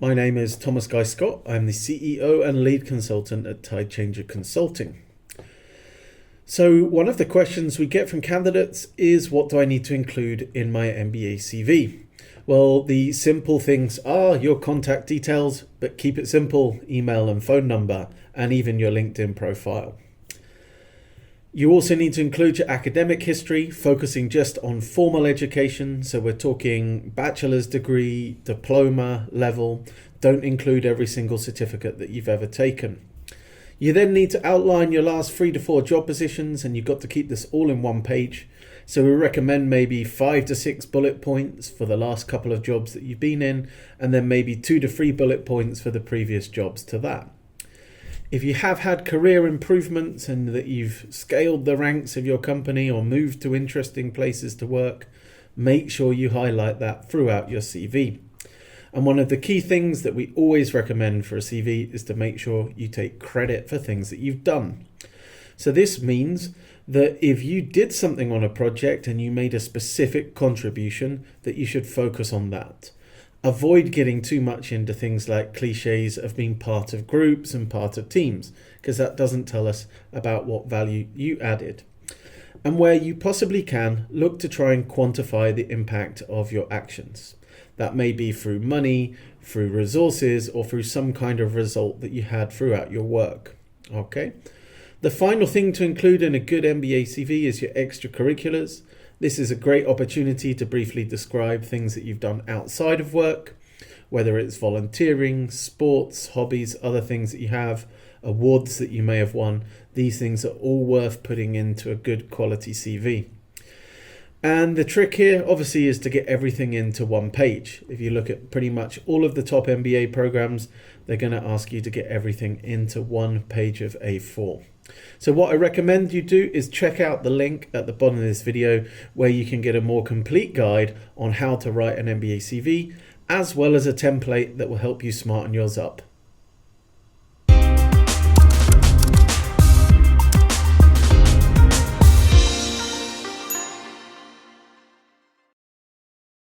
My name is Thomas Guy Scott. I'm the CEO and lead consultant at Tide Changer Consulting. So one of the questions we get from candidates is, what do I need to include in my MBA CV? Well, the simple things are your contact details, but keep it simple: email and phone number, and even your LinkedIn profile. You also need to include your academic history, focusing just on formal education. So we're talking bachelor's degree, diploma level. Don't include every single certificate that you've ever taken. You then need to outline your last 3 to 4 job positions, and you've got to keep this all in one page. So we recommend maybe 5 to 6 bullet points for the last couple of jobs that you've been in, and then maybe 2 to 3 bullet points for the previous jobs to that. If you have had career improvements and that you've scaled the ranks of your company or moved to interesting places to work, make sure you highlight that throughout your CV. And one of the key things that we always recommend for a CV is to make sure you take credit for things that you've done. So this means that if you did something on a project and you made a specific contribution, that you should focus on that. Avoid getting too much into things like cliches of being part of groups and part of teams, because that doesn't tell us about what value you added. And where you possibly can, look to try and quantify the impact of your actions. That may be through money, through resources, or through some kind of result that you had throughout your work. Okay. The final thing to include in a good MBA CV is your extracurriculars. This is a great opportunity to briefly describe things that you've done outside of work, whether it's volunteering, sports, hobbies, other things that you have, awards that you may have won. These things are all worth putting into a good quality CV. And the trick here obviously is to get everything into one page. If you look at pretty much all of the top MBA programs, they're going to ask you to get everything into one page of A4. So what I recommend you do is check out the link at the bottom of this video, where you can get a more complete guide on how to write an MBA CV, as well as a template that will help you smarten yours up.